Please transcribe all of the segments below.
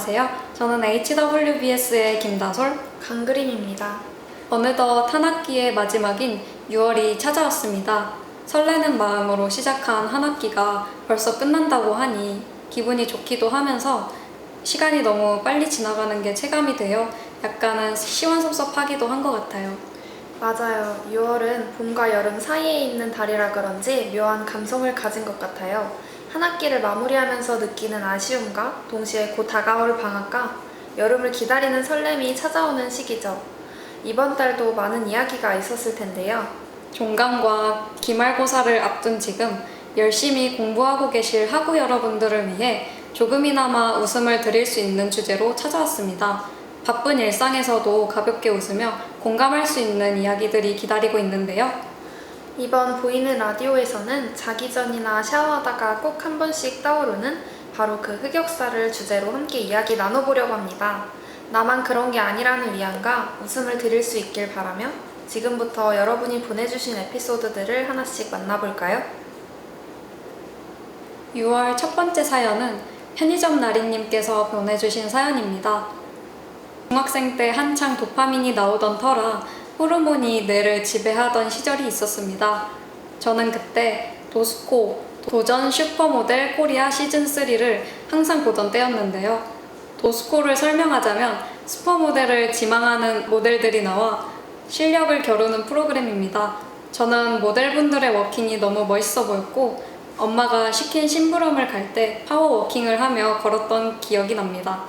안녕하세요. 저는 HWBS의 김다솔, 강그림입니다. 어느덧 한 학기의 마지막인 6월이 찾아왔습니다. 설레는 마음으로 시작한 한 학기가 벌써 끝난다고 하니 기분이 좋기도 하면서 시간이 너무 빨리 지나가는 게 체감이 되어 약간은 시원섭섭하기도 한 것 같아요. 맞아요. 6월은 봄과 여름 사이에 있는 달이라 그런지 묘한 감성을 가진 것 같아요. 한 학기를 마무리하면서 느끼는 아쉬움과 동시에 곧 다가올 방학과 여름을 기다리는 설렘이 찾아오는 시기죠. 이번 달도 많은 이야기가 있었을 텐데요. 종강과 기말고사를 앞둔 지금 열심히 공부하고 계실 학우 여러분들을 위해 조금이나마 웃음을 드릴 수 있는 주제로 찾아왔습니다. 바쁜 일상에서도 가볍게 웃으며 공감할 수 있는 이야기들이 기다리고 있는데요. 이번 보이는 라디오에서는 자기 전이나 샤워하다가 꼭 한 번씩 떠오르는 바로 그 흑역사를 주제로 함께 이야기 나눠보려고 합니다. 나만 그런 게 아니라는 위안과 웃음을 드릴 수 있길 바라며 지금부터 여러분이 보내주신 에피소드들을 하나씩 만나볼까요? 6월 첫 번째 사연은 편의점 나리님께서 보내주신 사연입니다. 중학생 때 한창 도파민이 나오던 터라 호르몬이 뇌를 지배하던 시절이 있었습니다. 저는 그때 도스코 도전 슈퍼모델 코리아 시즌3를 항상 보던 때였는데요. 도스코를 설명하자면 슈퍼모델을 지망하는 모델들이 나와 실력을 겨루는 프로그램입니다. 저는 모델분들의 워킹이 너무 멋있어 보였고 엄마가 시킨 심부름을 갈 때 파워워킹을 하며 걸었던 기억이 납니다.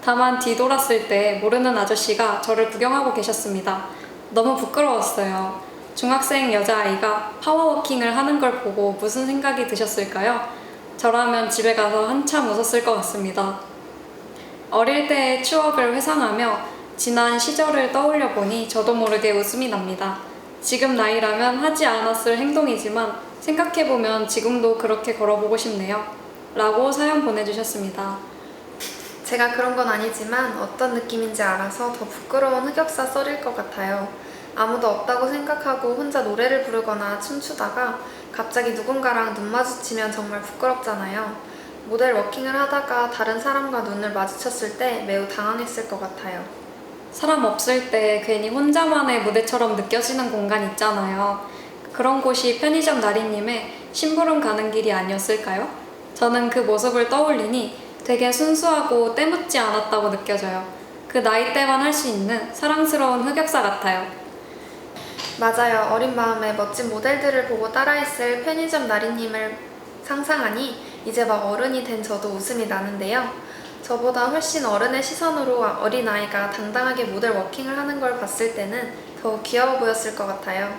다만 뒤돌았을 때 모르는 아저씨가 저를 구경하고 계셨습니다. 너무 부끄러웠어요. 중학생 여자아이가 파워워킹을 하는 걸 보고 무슨 생각이 드셨을까요? 저라면 집에 가서 한참 웃었을 것 같습니다. 어릴 때의 추억을 회상하며 지난 시절을 떠올려 보니 저도 모르게 웃음이 납니다. 지금 나이라면 하지 않았을 행동이지만 생각해보면 지금도 그렇게 걸어보고 싶네요. 라고 사연 보내주셨습니다. 제가 그런 건 아니지만 어떤 느낌인지 알아서 더 부끄러운 흑역사 썰일 것 같아요. 아무도 없다고 생각하고 혼자 노래를 부르거나 춤추다가 갑자기 누군가랑 눈 마주치면 정말 부끄럽잖아요. 모델 워킹을 하다가 다른 사람과 눈을 마주쳤을 때 매우 당황했을 것 같아요. 사람 없을 때 괜히 혼자만의 무대처럼 느껴지는 공간 있잖아요. 그런 곳이 편의점 나리님의 심부름 가는 길이 아니었을까요? 저는 그 모습을 떠올리니 되게 순수하고 때묻지 않았다고 느껴져요. 그 나이 때만 할 수 있는 사랑스러운 흑역사 같아요. 맞아요. 어린 마음에 멋진 모델들을 보고 따라했을 편의점 나리님을 상상하니 이제 막 어른이 된 저도 웃음이 나는데요. 저보다 훨씬 어른의 시선으로 어린아이가 당당하게 모델 워킹을 하는 걸 봤을 때는 더 귀여워 보였을 것 같아요.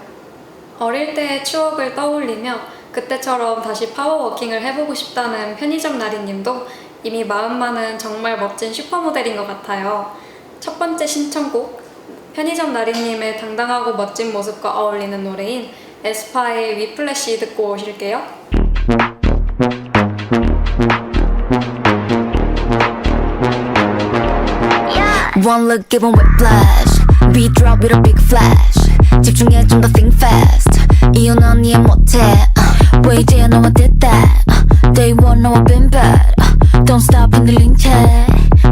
어릴 때의 추억을 떠올리며 그때처럼 다시 파워워킹을 해보고 싶다는 편의점 나리님도 이미 마음만은 정말 멋진 슈퍼모델인 것 같아요. 첫 번째 신청곡, 편의점 나리님의 당당하고 멋진 모습과 어울리는 노래인 에스파의 위플래시 듣고 오실게요. One look give 'em whiplash Beat drop with a big flash 집중해 좀 더 think fast 이유 넌 이해 못해 왜 이제야 너와 did that Day one 너와 been bad Don't stop 흔들린 채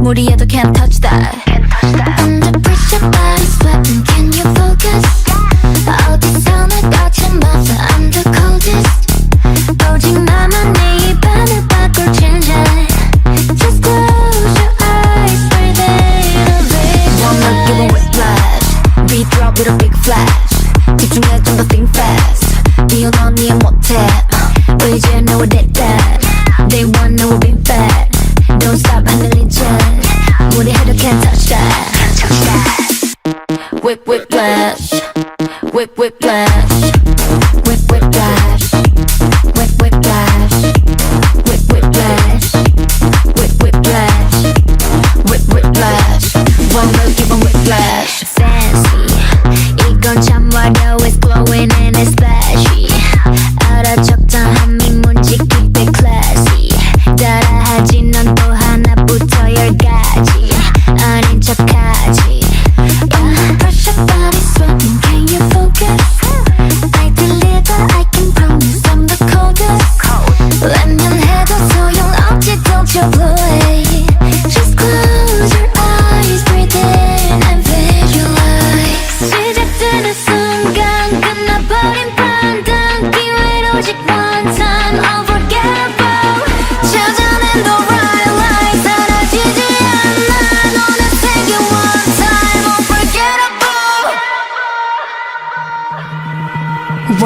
무리해도 can't touch that Under pressure body sweating Can you focus 어디서 날 거침없어 I'm the coldest 오직 나만 네 입안을 바꿀 진짜 Just close your eyes breathe in One look give 'em whiplash Beat drop with a big flash 집중해 좀 더 think fast 이유 넌 이해 못해 왜 이제 너와 did that Day one 너와 been bad Don't stop 흔들린 채 무리해도 can't touch that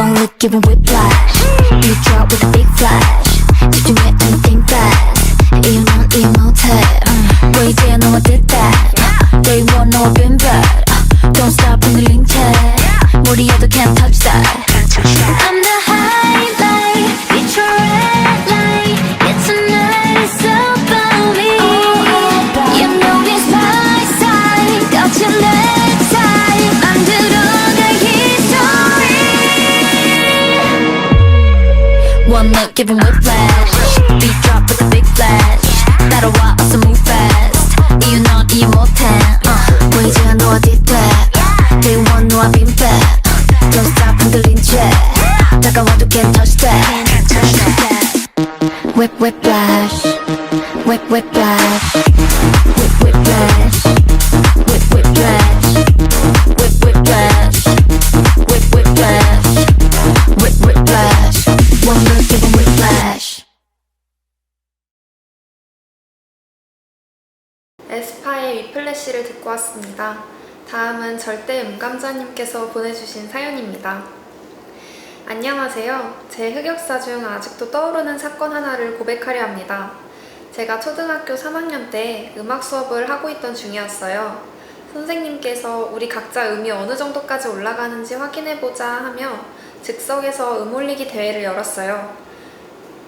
One look give 'em whiplash Beat drop with a big flash 집중해 and think fast 이유는 이해 못해 왜 이제 너와 that Day one 너와 been bad Don't stop 흔들린 채 무리해도 can't touch that I'm the highlight It's your red light It's a nice about me You know it's my side 거친 내 time 안 들어갈 history One look give 'em whiplash Beat drop with a big flash 따라와 어서 move fast 이유는 이해 못해 왜 이제 너와 that Day one 너와 been bad Don't stop 흔들린 채 다가와도 can't touch that Whip whiplash Whip whiplash Whip whiplash Whip whiplash Whip whiplash Whip whiplash Whip whiplash One look give 'em whiplash 에스파의 위플래시를 듣고 왔습니다. 다음은 절대 음감자님께서 보내주신 사연입니다. 안녕하세요. 제 흑역사 중 아직도 떠오르는 사건 하나를 고백하려 합니다. 제가 초등학교 3학년 때 음악 수업을 하고 있던 중이었어요. 선생님께서 우리 각자 음이 어느 정도까지 올라가는지 확인해보자 하며 즉석에서 음 올리기 대회를 열었어요.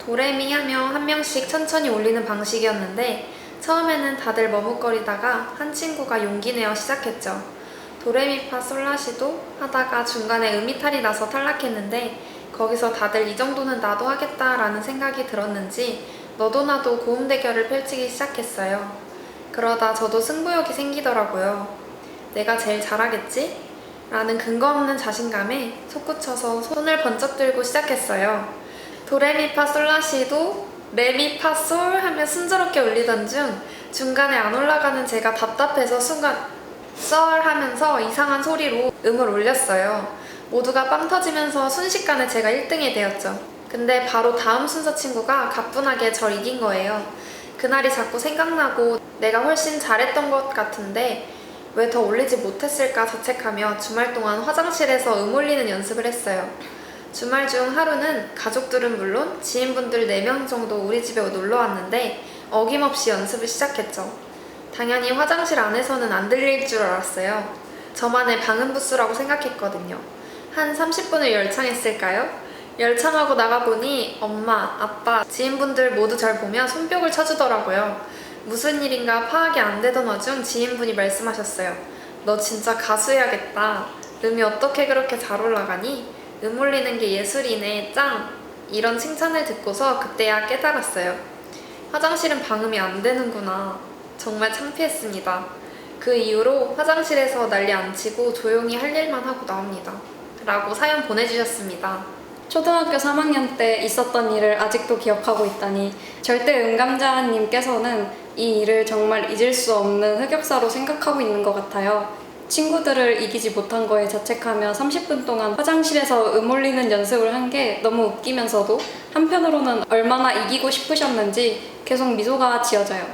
도레미 하며 한 명씩 천천히 올리는 방식이었는데 처음에는 다들 머뭇거리다가 한 친구가 용기 내어 시작했죠. 도레미파 솔라시도 하다가 중간에 음이탈이 나서 탈락했는데 거기서 다들 이 정도는 나도 하겠다라는 생각이 들었는지 너도 나도 고음 대결을 펼치기 시작했어요. 그러다 저도 승부욕이 생기더라고요. 내가 제일 잘하겠지? 라는 근거 없는 자신감에 솟구쳐서 손을 번쩍 들고 시작했어요. 도레미파 솔라시도 레미파솔 하며 순조롭게 올리던 중 중간에 안 올라가는 제가 답답해서 순간 썰 하면서 이상한 소리로 음을 올렸어요. 모두가 빵 터지면서 순식간에 제가 1등이 되었죠. 근데 바로 다음 순서 친구가 가뿐하게 절 이긴 거예요. 그날이 자꾸 생각나고 내가 훨씬 잘했던 것 같은데 왜 더 올리지 못했을까 자책하며 주말 동안 화장실에서 음 올리는 연습을 했어요. 주말 중 하루는 가족들은 물론 지인분들 4명 정도 우리 집에 놀러 왔는데 어김없이 연습을 시작했죠. 당연히 화장실 안에서는 안 들릴 줄 알았어요. 저만의 방음 부스라고 생각했거든요. 한 30분을 열창했을까요? 열창하고 나가보니 엄마, 아빠, 지인분들 모두 절 보며 손뼉을 쳐주더라고요. 무슨 일인가 파악이 안 되던 와중 지인분이 말씀하셨어요. 너 진짜 가수 해야겠다. 음이 어떻게 그렇게 잘 올라가니? 음 올리는 게 예술이네, 짱! 이런 칭찬을 듣고서 그때야 깨달았어요. 화장실은 방음이 안 되는구나. 정말 창피했습니다. 그 이후로 화장실에서 난리 안 치고 조용히 할 일만 하고 나옵니다. 라고 사연 보내주셨습니다. 초등학교 3학년 때 있었던 일을 아직도 기억하고 있다니 절대 음감자님께서는 이 일을 정말 잊을 수 없는 흑역사로 생각하고 있는 것 같아요. 친구들을 이기지 못한 거에 자책하며 30분 동안 화장실에서 음 올리는 연습을 한 게 너무 웃기면서도 한편으로는 얼마나 이기고 싶으셨는지 계속 미소가 지어져요.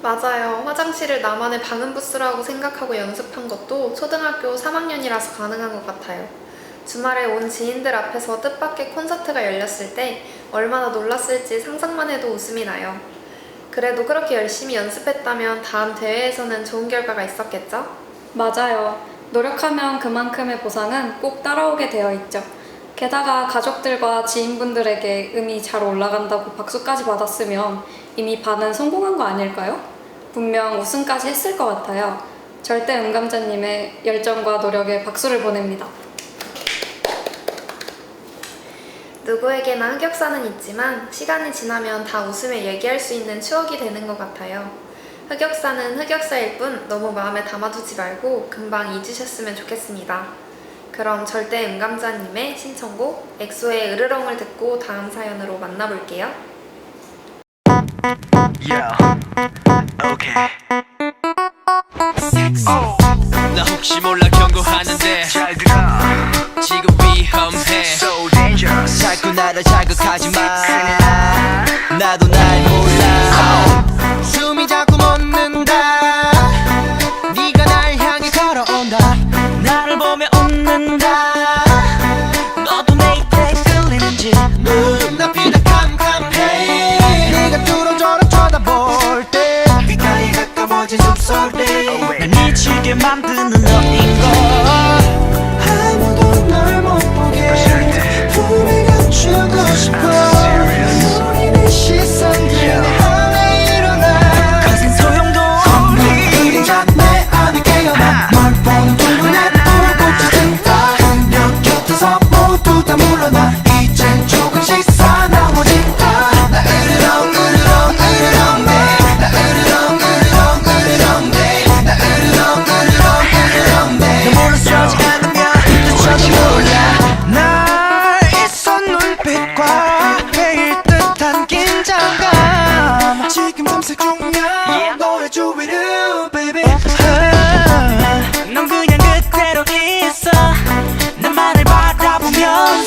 맞아요. 화장실을 나만의 방음 부스라고 생각하고 연습한 것도 초등학교 3학년이라서 가능한 것 같아요. 주말에 온 지인들 앞에서 뜻밖의 콘서트가 열렸을 때 얼마나 놀랐을지 상상만 해도 웃음이 나요. 그래도 그렇게 열심히 연습했다면 다음 대회에서는 좋은 결과가 있었겠죠? 맞아요. 노력하면 그만큼의 보상은 꼭 따라오게 되어 있죠. 게다가 가족들과 지인분들에게 음이 잘 올라간다고 박수까지 받았으면 이미 반은 성공한 거 아닐까요? 분명 우승까지 했을 것 같아요. 절대 음감자님의 열정과 노력에 박수를 보냅니다. 누구에게나 흑역사는 있지만 시간이 지나면 다 웃으며 얘기할 수 있는 추억이 되는 것 같아요. 흑역사는 흑역사일 뿐 너무 마음에 담아두지 말고 금방 잊으셨으면 좋겠습니다. 그럼 절대 음감자님의 신청곡 엑소의 으르렁을 듣고 다음 사연으로 만나볼게요. Okay. 나 혹시 몰라 경고하는데 잘 들어 지금 위험해 So dangerous 자꾸 나를 자극하지 마 나도 날 몰라 숨이 자꾸 멎는다 네가 날 향해 걸어온다 나를 보며 웃는다 너도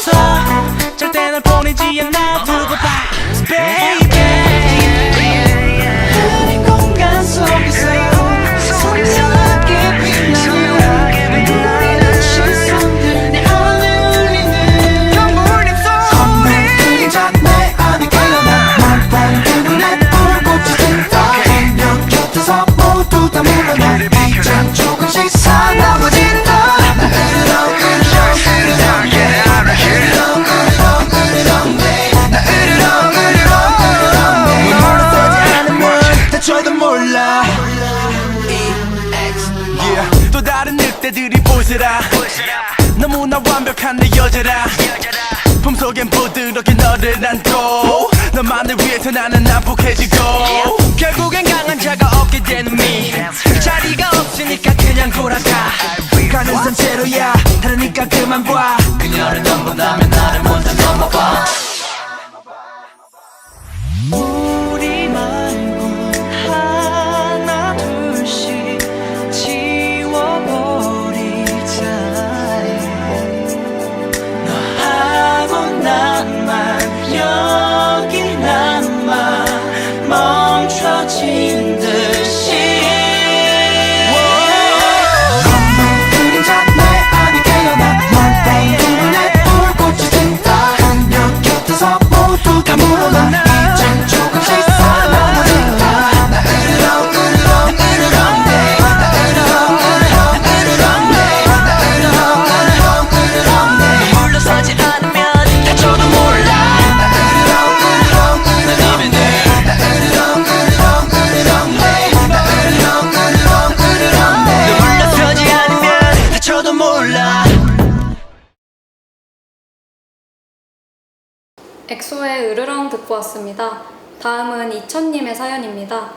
없어 절대 널 보내지 않아 두고 봐 baby 이 공간 속에서 선명하게 빛나는 눈부리는 시선들 내 안에 울리는 건물 그림자 내 안에 깨어나 맘pan 그 눈에 불꽃이 든다 내 곁에서 모두 다 물러나 이젠 조금씩 사나워진다 저도 몰라 yeah. 또 다른 늑대들이 보세라 너무나 완벽한 내 여자라 품속엔 부드럽게 너를 안고 너만을 위해서 나는 난폭해지고 결국엔 강한 자가 없게 되는 미 자리가 없으니까 그냥 돌아가 가는 산채로야 다르니까 그만 봐 그녀를 넘본다면 나를 먼저 넘어봐 우리 말고 하나 둘씩 지워버리자 너하고 나만 여기 남아 멈춰진 듯이 건물 그림자 내 안에 깨어나 맘pan 그 눈에 불꽃이 든다 내 곁에서 모두 다 물러나 이젠 조금씩 사나워진다 나 물러서지 않으면 다쳐도 몰라 물러서지 않으면 다쳐도 몰라 엑소의 으르렁 듣고 왔습니다. 다음은 이천님의 사연입니다.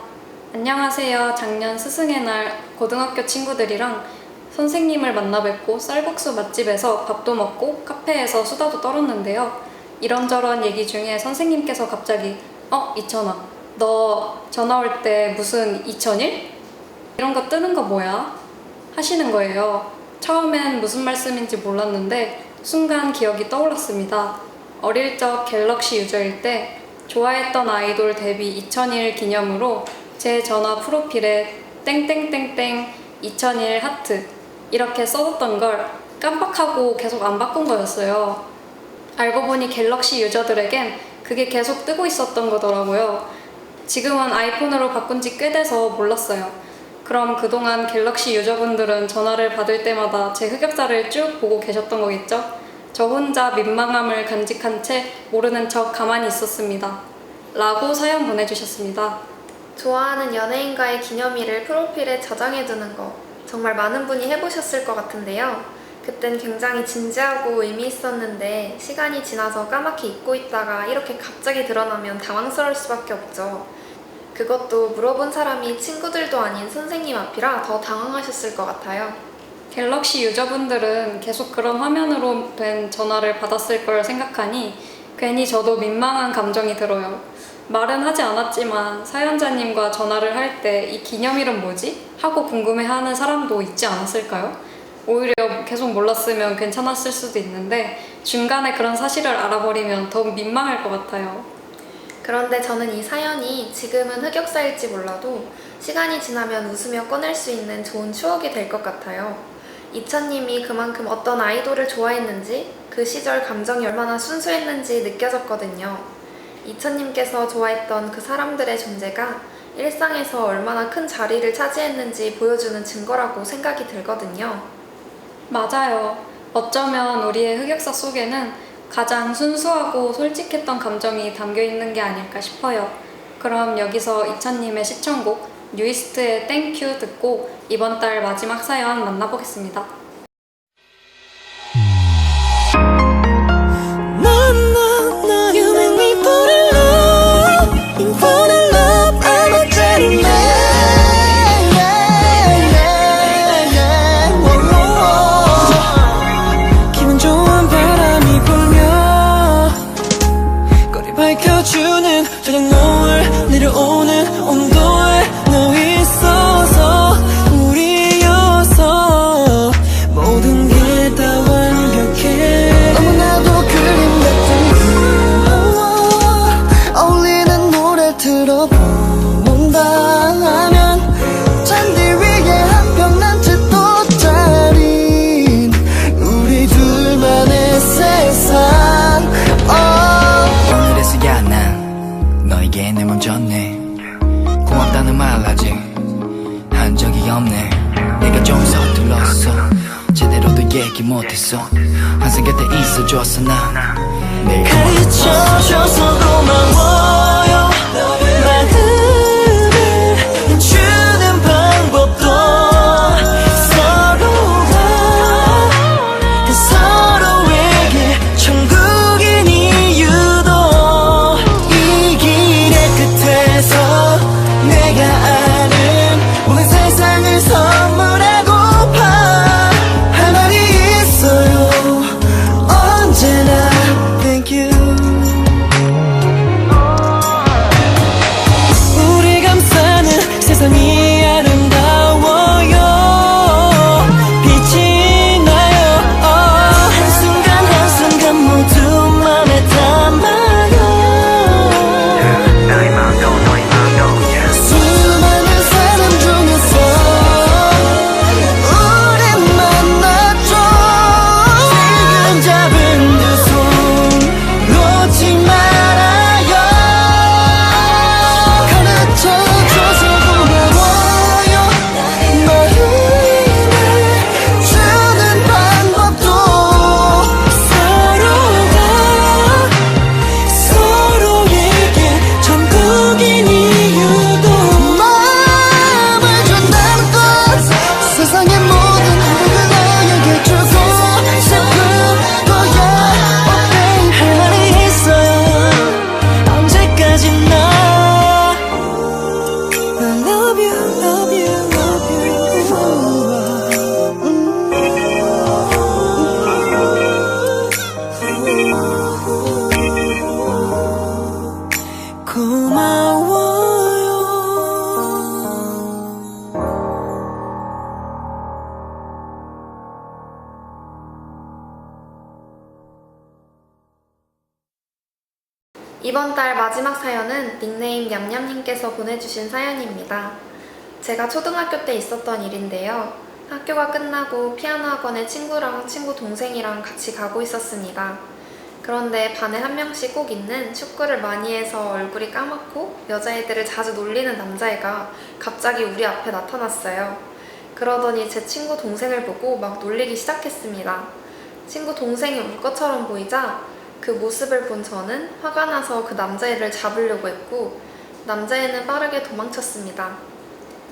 안녕하세요. 작년 스승의 날 고등학교 친구들이랑 선생님을 만나 뵙고 쌀국수 맛집에서 밥도 먹고 카페에서 수다도 떨었는데요. 이런저런 얘기 중에 선생님께서 갑자기 이천아, 너 전화 올 때 무슨 2001? 이런 거 뜨는 거 뭐야? 하시는 거예요. 처음엔 무슨 말씀인지 몰랐는데 순간 기억이 떠올랐습니다. 어릴 적 갤럭시 유저일 때 좋아했던 아이돌 데뷔 2001 기념으로 제 전화 프로필에 땡땡땡땡 2001 하트 이렇게 써뒀던 걸 깜빡하고 계속 안 바꾼 거였어요. 알고 보니 갤럭시 유저들에겐 그게 계속 뜨고 있었던 거더라고요. 지금은 아이폰으로 바꾼 지 꽤 돼서 몰랐어요. 그럼 그동안 갤럭시 유저분들은 전화를 받을 때마다 제 흑역사를 쭉 보고 계셨던 거겠죠? 저 혼자 민망함을 간직한 채 모르는 척 가만히 있었습니다. 라고 사연 보내주셨습니다. 좋아하는 연예인과의 기념일을 프로필에 저장해두는 거 정말 많은 분이 해보셨을 것 같은데요. 그땐 굉장히 진지하고 의미 있었는데 시간이 지나서 까맣게 잊고 있다가 이렇게 갑자기 드러나면 당황스러울 수밖에 없죠. 그것도 물어본 사람이 친구들도 아닌 선생님 앞이라 더 당황하셨을 것 같아요. 갤럭시 유저분들은 계속 그런 화면으로 된 전화를 받았을 걸 생각하니 괜히 저도 민망한 감정이 들어요. 말은 하지 않았지만 사연자님과 전화를 할 때 이 기념일은 뭐지? 하고 궁금해하는 사람도 있지 않았을까요? 오히려 계속 몰랐으면 괜찮았을 수도 있는데 중간에 그런 사실을 알아버리면 더 민망할 것 같아요. 그런데 저는 이 사연이 지금은 흑역사일지 몰라도 시간이 지나면 웃으며 꺼낼 수 있는 좋은 추억이 될 것 같아요. 이찬님이 그만큼 어떤 아이돌을 좋아했는지 그 시절 감정이 얼마나 순수했는지 느껴졌거든요. 이찬님께서 좋아했던 그 사람들의 존재가 일상에서 얼마나 큰 자리를 차지했는지 보여주는 증거라고 생각이 들거든요. 맞아요. 어쩌면 우리의 흑역사 속에는 가장 순수하고 솔직했던 감정이 담겨 있는 게 아닐까 싶어요. 그럼 여기서 이찬님의 시청곡 뉴이스트의 땡큐 듣고 이번 달 마지막 사연 만나보겠습니다. You make me fall in love, you fall in love, I'm a gentleman. 기분 좋은 바람이 불며 거리 밝혀주는 저녁 노을 내려오는 온도에 너 있어서 우리여서 모든 게 다 완벽해 너무나도 잊지 못했어 항상 곁에 있어줬어 난 매일 가르쳐줘서 고마워요 마음을 주는 방법도 서로에게 천국인 이유도 이 길의 끝에서 내가 아는 모든 세상을 선물하고파 할 말이 있어요 언제나 Thank you 우리 감싸는 세상이 아름다워요 빛이 나요 한순간 한순간 모두 맘에 담아요 수많은 사람 중에서 우린 만났죠 지금 잡은 두 손 놓지 말아요 가르쳐줘서 고마워요 마음을 주는 방법도 서로에게 전국인 이유도 마음을 준다는 것 세상의 모든 행복을 너에게 주고 싶은 거야 Oh babe 할 말이 있어요 언제까지나 I love you love you love you 고마워요 이번 달 마지막 사연은 닉네임 냠냠님께서 보내주신 사연입니다. 제가 초등학교 때 있었던 일인데요. 학교가 끝나고 피아노 학원에 친구랑 친구 동생이랑 같이 가고 있었습니다. 그런데 반에 한 명씩 꼭 있는 축구를 많이 해서 얼굴이 까맣고 여자애들을 자주 놀리는 남자애가 갑자기 우리 앞에 나타났어요. 그러더니 제 친구 동생을 보고 막 놀리기 시작했습니다. 친구 동생이 울 것처럼 보이자 그 모습을 본 저는 화가 나서 그 남자애를 잡으려고 했고 남자애는 빠르게 도망쳤습니다.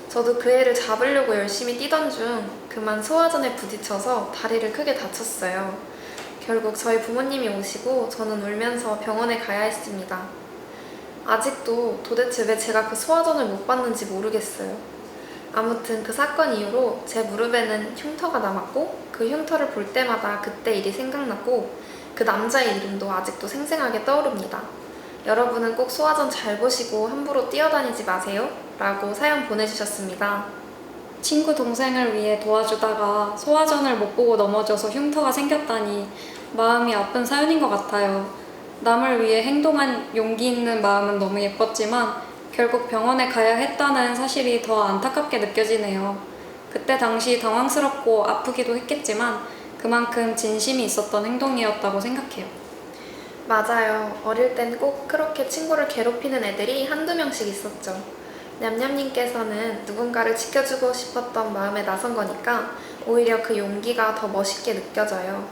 저도 그 애를 잡으려고 열심히 뛰던 중 그만 소화전에 부딪혀서 다리를 크게 다쳤어요. 결국 저희 부모님이 오시고 저는 울면서 병원에 가야 했습니다. 아직도 도대체 왜 제가 그 소화전을 못 봤는지 모르겠어요. 아무튼 그 사건 이후로 제 무릎에는 흉터가 남았고 그 흉터를 볼 때마다 그때 일이 생각나고 그 남자의 이름도 아직도 생생하게 떠오릅니다. 여러분은 꼭 소화전 잘 보시고 함부로 뛰어다니지 마세요 라고 사연 보내주셨습니다. 친구 동생을 위해 도와주다가 소화전을 못 보고 넘어져서 흉터가 생겼다니 마음이 아픈 사연인 것 같아요. 남을 위해 행동한 용기 있는 마음은 너무 예뻤지만 결국 병원에 가야 했다는 사실이 더 안타깝게 느껴지네요. 그때 당시 당황스럽고 아프기도 했겠지만 그만큼 진심이 있었던 행동이었다고 생각해요. 맞아요. 어릴 땐 꼭 그렇게 친구를 괴롭히는 애들이 한두 명씩 있었죠. 냠냠님께서는 누군가를 지켜주고 싶었던 마음에 나선 거니까 오히려 그 용기가 더 멋있게 느껴져요.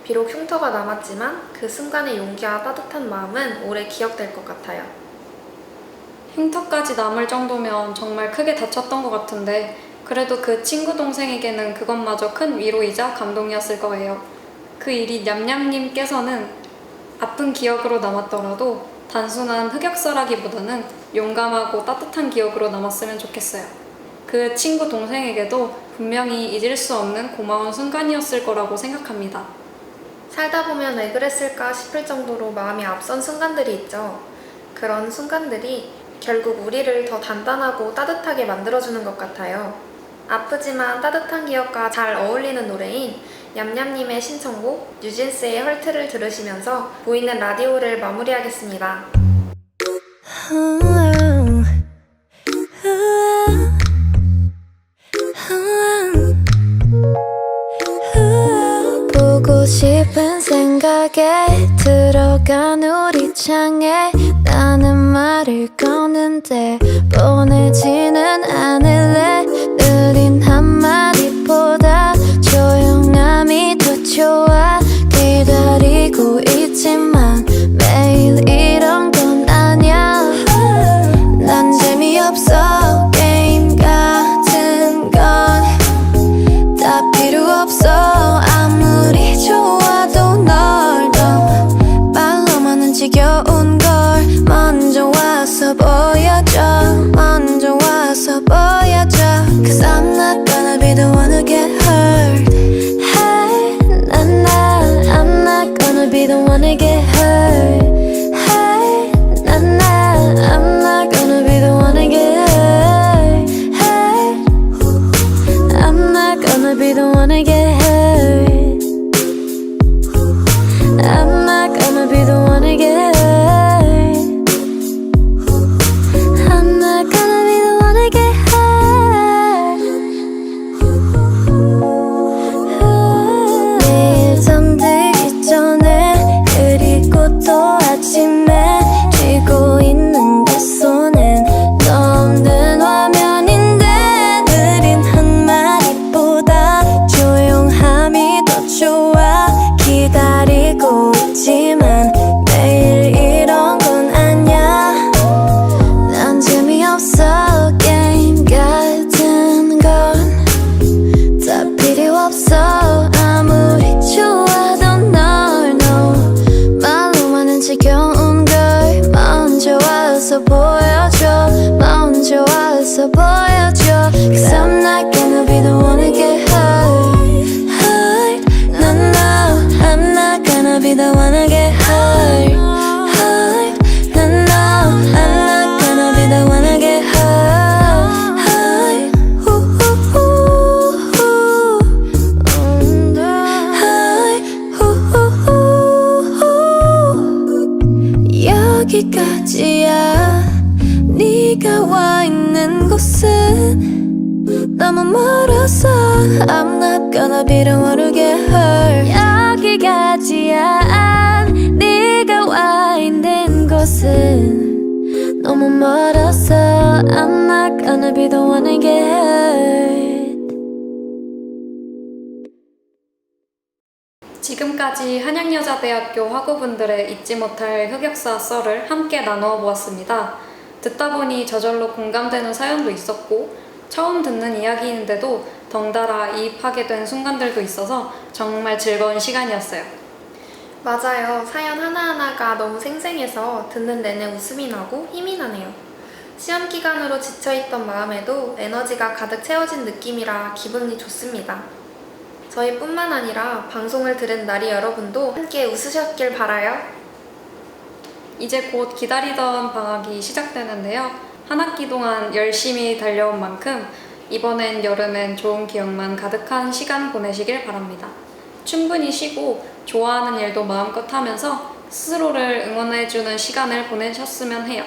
비록 흉터가 남았지만 그 순간의 용기와 따뜻한 마음은 오래 기억될 것 같아요. 흉터까지 남을 정도면 정말 크게 다쳤던 것 같은데 그래도 그 친구 동생에게는 그것마저 큰 위로이자 감동이었을 거예요. 그 일이 냠냠님께서는 아픈 기억으로 남았더라도 단순한 흑역사라기보다는 용감하고 따뜻한 기억으로 남았으면 좋겠어요. 그 친구 동생에게도 분명히 잊을 수 없는 고마운 순간이었을 거라고 생각합니다. 살다 보면 왜 그랬을까 싶을 정도로 마음이 앞선 순간들이 있죠. 그런 순간들이 결국 우리를 더 단단하고 따뜻하게 만들어주는 것 같아요. 아프지만 따뜻한 기억과 잘 어울리는 노래인 냠냠님의 신청곡 뉴진스의 헐트를 들으시면서 보이는 라디오를 마무리하겠습니다. 보고 싶은 생각에 들어간 우리 창에 나는 말을 거는데 보내지는 않을래. 느린 한마디보다 조용함이 더 좋아하지만 매일 이런 건 아냐. 난 재미없어. 게임 같은 건 다 필요 없어. 아무리 좋아도 널 더 말로만은 지겨운 걸 먼저 와서 보여줘. 먼저 와서 보여줘. Cause I'm not gonna be the one to get hurt. Hey, I'm not gonna be the one to get hurt. Hey, I'm not gonna be the one to get hurt. Hey, I'm not gonna be the one to get hurt. I'm not gonna be the one to get hurt. I'm not gonna be the one to get hurt. 매일 잠들기 전에 그리고 또 아침에 쥐고 있는 내 손엔 너 없는 화면인데 느린 한마디보다 조용함이 더 좋아. 기다리고 있지만 매일 이런 건 아냐. 난 재미없어. 게임 같은 건 다 필요 없어. 아무리 좋아도 널 말로만은 지겨운 걸 먼저 와서 보여줘. 먼저 와서 보여줘. Cause I'm not gonna be the one to get hurt. Hurt. No, no, I'm not gonna be the one to get hurt. Hurt. No, no, I'm not gonna be the one to get hurt. Hurt. Ooh, ooh, ooh, ooh. Hurt. Ooh, ooh, ooh. 여기까지야. 네가 와 있는 곳은 너무 멀어서 I'm not gonna be the one to get hurt. 여기까지야. 네가 와 있는 곳은 너무 멀어서 I'm not gonna be the one to get hurt. 지금까지 한양여자대학교 학우분들의 잊지 못할 흑역사 썰을 함께 나누어 보았습니다. 듣다 보니 저절로 공감되는 사연도 있었고 처음 듣는 이야기인데도 덩달아 이입하게 된 순간들도 있어서 정말 즐거운 시간이었어요. 맞아요. 사연 하나하나가 너무 생생해서 듣는 내내 웃음이 나고 힘이 나네요. 시험 기간으로 지쳐있던 마음에도 에너지가 가득 채워진 느낌이라 기분이 좋습니다. 저희뿐만 아니라 방송을 들은 나리 여러분도 함께 웃으셨길 바라요. 이제 곧 기다리던 방학이 시작되는데요. 한 학기 동안 열심히 달려온 만큼 이번엔 여름엔 좋은 기억만 가득한 시간 보내시길 바랍니다. 충분히 쉬고 좋아하는 일도 마음껏 하면서 스스로를 응원해주는 시간을 보내셨으면 해요.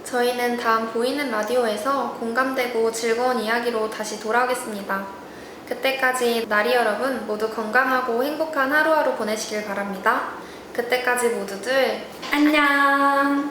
저희는 다음 보이는 라디오에서 공감되고 즐거운 이야기로 다시 돌아오겠습니다. 그때까지 나리 여러분 모두 건강하고 행복한 하루하루 보내시길 바랍니다. 그때까지 모두들 안녕!